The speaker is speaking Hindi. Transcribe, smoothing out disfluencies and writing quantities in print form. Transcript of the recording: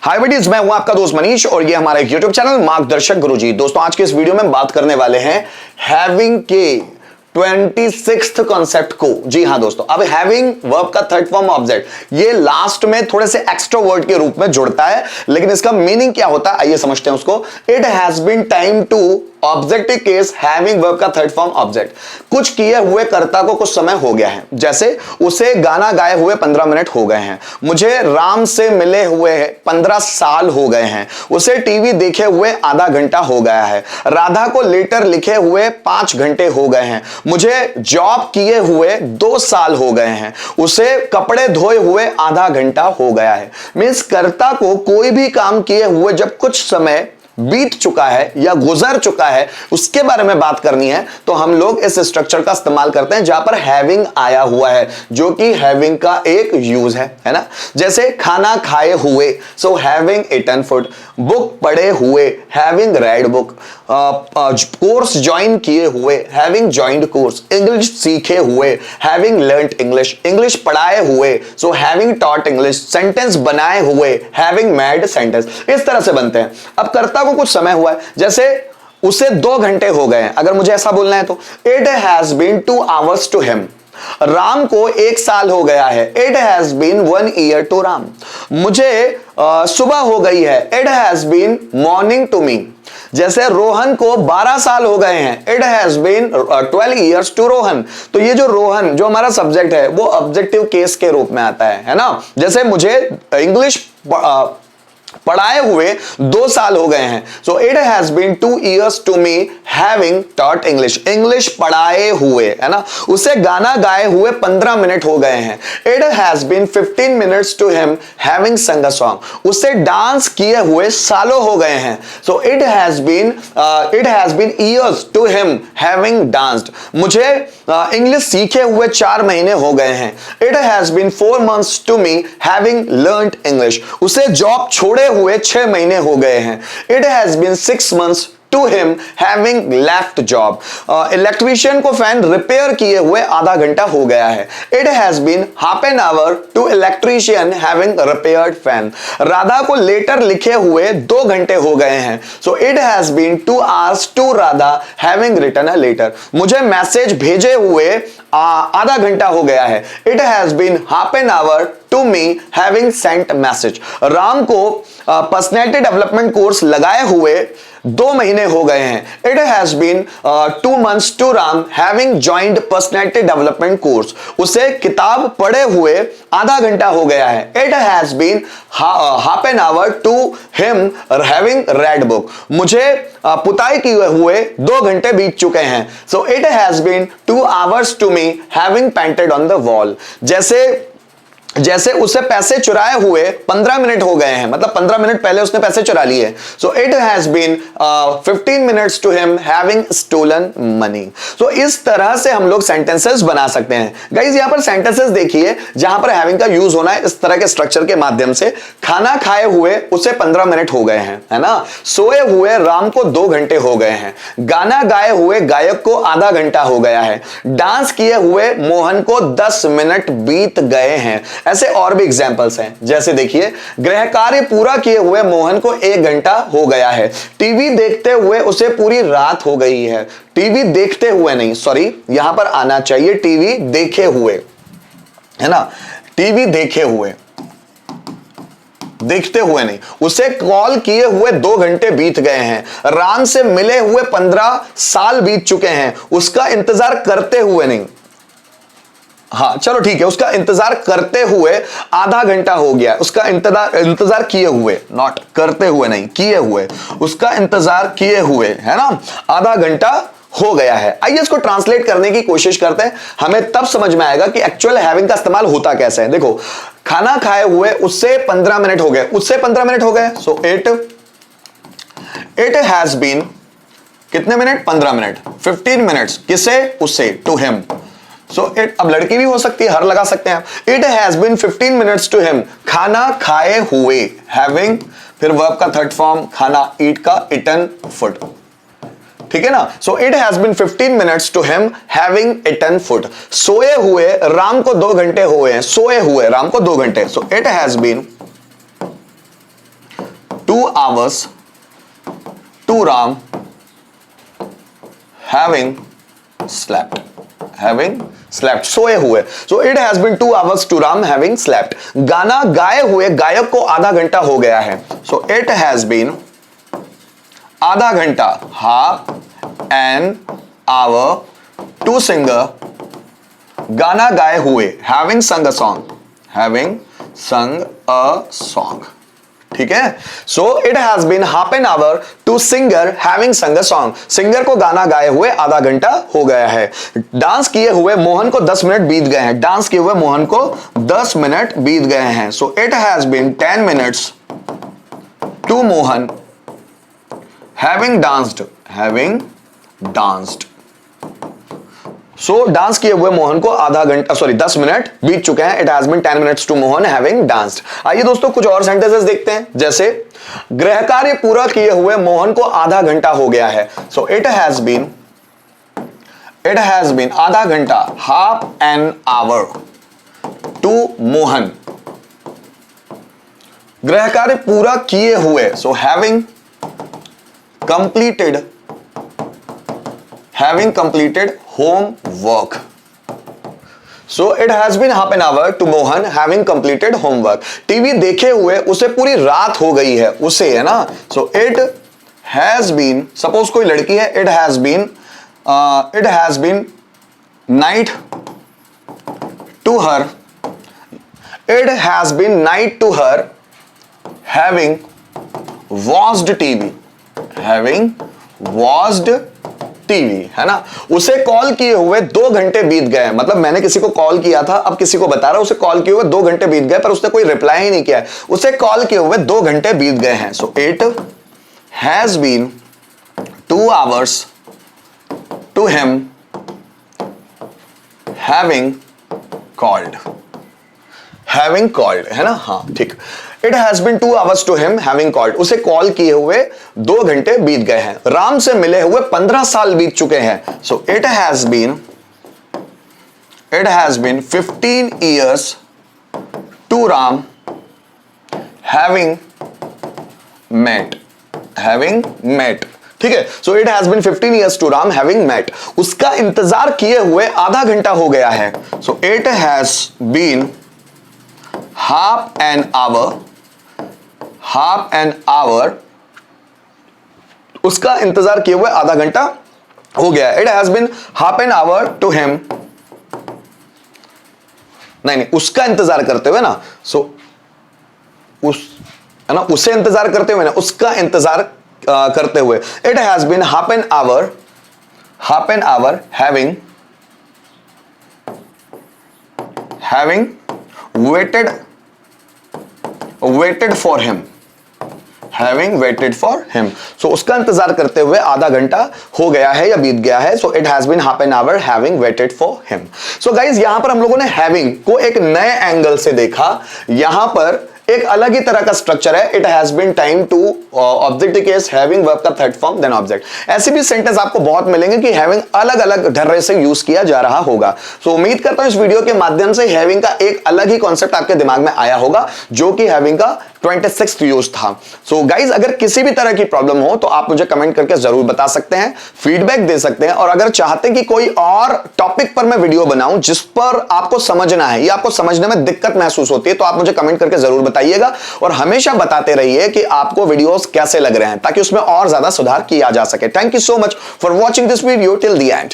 हाय बेटीज, मैं हूं आपका दोस्त मनीष और ये हमारा एक यूट्यूब चैनल मार्गदर्शक गुरुजी। दोस्तों आज के इस वीडियो में बात करने वाले हैं हैविंग के 26th कॉन्सेप्ट को। जी हां दोस्तों, अब हैविंग वर्ब का थर्ड फॉर्म ऑब्जेक्ट ये लास्ट में थोड़े से एक्स्ट्रा वर्ड के रूप में जुड़ता है, लेकिन इसका मीनिंग क्या होता है आइए समझते हैं उसको। It has been time to objective case having verb का थर्ड फॉर्म ऑब्जेक्ट। कुछ किए हुए कर्ता को कुछ समय हो गया है, जैसे उसे गाना गाए हुए 15 मिनट हो गए हैं, मुझे राम से मिले हुए 15 साल हो गए हैं, उसे टीवी देखे हुए आधा घंटा हो गया है, राधा को लेटर लिखे हुए 5 घंटे हो गए हैं, मुझे जॉब किए हुए 2 साल हो गए हैं, उसे कपड़े धोए हुए आधा घंटा हो गया है। मींस कर्ता को कोई भी काम किए हुए जब कुछ समय बीत चुका है या गुजर चुका है उसके बारे में बात करनी है तो हम लोग इस स्ट्रक्चर का इस्तेमाल करते हैं जहां पर हैविंग आया हुआ है, जो कि हैविंग का एक यूज है ना। जैसे खाना खाए हुए, so having eaten food, book पढ़े हुए, having read book, course join किए हुए, हैविंग ज्वाइंड कोर्स, इंग्लिश सीखे हुए, हैविंग लर्नड इंग्लिश, इंग्लिश पढ़ाए हुए, so having taught English, sentence बनाए हुए, हैविंग मेड सेंटेंस। इस तरह से बनते हैं। अब कर्ता को कुछ समय हुआ है, जैसे उसे 2 घंटे हो गए हैं, अगर मुझे ऐसा बोलना है तो it has been 2 hours to him. Ram को 1 साल हो गया है, it has been 1 year to Ram. मुझे सुबह हो गई है, it has been morning to me. जैसे रोहन को 12 साल हो गए हैं, it has been 12 years to Rohan. तो ये जो रोहन जो हमारा सब्जेक्ट है वो ऑब्जेक्टिव केस के रूप में आता है ना। जैसे मुझे इंग्लिश पढ़ाए हुए 2 साल हो गए हैं, so it has been 2 years to me having taught English, English पढ़ाए हुए, है ना। उसे गाना गाए हुए 15 मिनट हो गए हैं, it has been 15 minutes to him having sung a song. उसे डांस किए हुए सालों हो गए हैं, so it has been years to him having danced. मुझे इंग्लिश सीखे हुए 4 महीने हो गए हैं, it has been 4 months to me having learned English. उसे जॉब छोड़े हुए 6 महीने हो गए हैं, it has been 6 months to him having left job. Electrician को फैन रिपेयर किए हुए आधा घंटा हो गया है, it has been half an hour to electrician having repaired fan. Radha को लेटर लिखे हुए 2 घंटे हो गए हैं, so it has been 2 hours to Radha having written a letter. मुझे मैसेज भेजे हुए आधा घंटा हो गया है, it has been half an hour to me having sent message. Ram को पर्सनैलिटी डेवलपमेंट कोर्स लगाए हुए 2 महीने हो गए हैं, it has been 2 months to Ram having joined personality development course. उसे किताब पढ़े हुए आधा घंटा हो गया है, it has been half an hour to him having read book. मुझे पुताई किए हुए 2 घंटे बीत चुके हैं, so it has been 2 hours to me having painted on the wall. जैसे उसे पैसे चुराए हुए 15 मिनट हो गए हैं, मतलब 15 मिनट पहले उसने पैसे चुरा लिए, so it has been 15 minutes to him having stolen money. तो इस तरह से हम लोग सेंटेंसेस बना सकते हैं। गाइस यहां पर सेंटेंसेस देखिए जहां पर हैविंग का यूज होना है इस तरह के स्ट्रक्चर के माध्यम से। खाना खाए हुए उसे 15 मिनट हो गए हैं, है ना। सोए हुए राम को 2 घंटे हो गए हैं, गाना गाए हुए गायक को आधा घंटा हो गया है, डांस किए हुए मोहन को 10 मिनट बीत गए हैं। ऐसे और भी एग्जांपल्स हैं, जैसे देखिए गृह कार्य पूरा किए हुए मोहन को 1 घंटा हो गया है, टीवी देखते हुए उसे पूरी रात हो गई है। टीवी देखते हुए नहीं, सॉरी यहां पर आना चाहिए टीवी देखे हुए, है ना। टीवी देखे हुए, देखते हुए नहीं। उसे कॉल किए हुए 2 घंटे बीत गए हैं, राम से मिले हुए 15 साल बीत चुके हैं, उसका इंतजार करते हुए नहीं। हाँ चलो ठीक है, उसका इंतजार करते हुए आधा घंटा हो गया, उसका इंतजार किए हुए, नॉट करते हुए नहीं, किए हुए, उसका इंतजार किए हुए, है ना, आधा घंटा हो गया है। आइए इसको ट्रांसलेट करने की कोशिश करते हैं, हमें तब समझ में आएगा कि एक्चुअल हैविंग का इस्तेमाल होता कैसे है। देखो खाना खाए हुए उससे 15 मिनट हो गए, उससे 15 मिनट हो गए, सो इट हैज बीन कितने मिनट, 15 मिनट, 15 मिनट्स किसे, उससे, टू हिम। सो इट, अब लड़की भी हो सकती है, हर लगा सकते हैं। It has been 15 minutes to him, खाना खाए हुए, हैविंग, फिर वर्ब का थर्ड फॉर्म खाना, ईट का ईटन फूड, ठीक है ना। So it has been 15 minutes to him having eaten food. सोए हुए राम को 2 घंटे हुए हैं, सोए हुए राम को 2 घंटे, so it has been 2 hours to Ram having slept, सोए हुए। So it has been 2 hours to Ram having slept। गाना गाए हुए गायक को आधा घंटा हो गया है। So it has been आधा घंटा, half an hour to singer, गाना गाए हुए, having sung a song, ठीक है। So it has been half an hour to singer having sung a song, singer को गाना गाए हुए आधा घंटा हो गया है। डांस किए हुए मोहन को 10 मिनट बीत गए हैं, डांस किए हुए मोहन को 10 मिनट बीत गए हैं। So it has been 10 minutes to Mohan having danced. So dance किए हुए मोहन को 10 मिनट बीत चुके हैं। It has been 10 minutes to Mohan having danced. आइए दोस्तों कुछ और सेंटेंसेस देखते हैं, जैसे गृह कार्य पूरा किए हुए मोहन को आधा घंटा हो गया है। सो इट हैज बीन आधा घंटा, half an hour to Mohan, गृह कार्य पूरा किए हुए। So having completed homework. So it has been half an hour to Mohan having completed homework. TV देखे हुए उसे पूरी रात हो गई है, उसे, है ना। So it has been, suppose कोई लड़की है, it has been night to her having watched TV, है ना। उसे कॉल किए हुए 2 घंटे बीत गए, मतलब मैंने किसी को कॉल किया था, अब किसी को बता रहा, उसे कॉल किए हुए 2 घंटे बीत गए, पर उसने कोई रिप्लाई ही नहीं किया है, उसे कॉल किए हुए 2 घंटे बीत गए हैं। So it has been 2 hours to him having called, है ना। हाँ ठीक। It has been 2 hours to him having called, उसे कॉल किए हुए 2 घंटे बीत गए हैं। राम से मिले हुए 15 साल बीत चुके हैं। So it has been 15 years to Ram having met, ठीक है। So it has been 15 years to Ram having met, उसका इंतजार किए हुए आधा घंटा हो गया है। So it has been half an hour, उसका इंतजार किए हुए आधा घंटा हो गया। It has been half an hour to him, नहीं उसका इंतजार करते हुए ना। सो है ना, उसे इंतजार करते हुए ना, उसका इंतजार करते हुए। It has been half an hour having waited for him, so उसका इंतजार करते हुए आधा घंटा हो गया है या बीत गया है। So it has been half an hour having waited for him। So guys यहां पर हम लोगों ने हैविंग को एक नए एंगल से देखा। यहां पर एक अलग ही तरह का स्ट्रक्चर है। It has been time to object case, having verb का थर्ड फॉर्म, देन ऑब्जेक्ट। ऐसे भी सेंटेंस आपको बहुत मिलेंगे कि हैविंग अलग अलग ढर्रे से यूज किया जा रहा होगा। सो उम्मीद करता हूं इस वीडियो के माध्यम से हैविंग का एक अलग ही कॉन्सेप्ट आपके दिमाग में आया होगा, जो कि हैविंग का 26th यूज था। सो गाइज अगर किसी भी तरह की प्रॉब्लम हो तो आप मुझे कमेंट करके जरूर बता सकते हैं, फीडबैक दे सकते हैं। और अगर चाहते हैं कि कोई और टॉपिक पर मैं वीडियो बनाऊं जिस पर आपको समझना है या आपको समझने में दिक्कत महसूस होती है, तो आप मुझे कमेंट करके जरूर बताइएगा। और हमेशा बताते रहिए कि आपको वीडियोस कैसे लग रहे हैं, ताकि उसमें और ज्यादा सुधार किया जा सके। Thank you so much for watching this video till the end.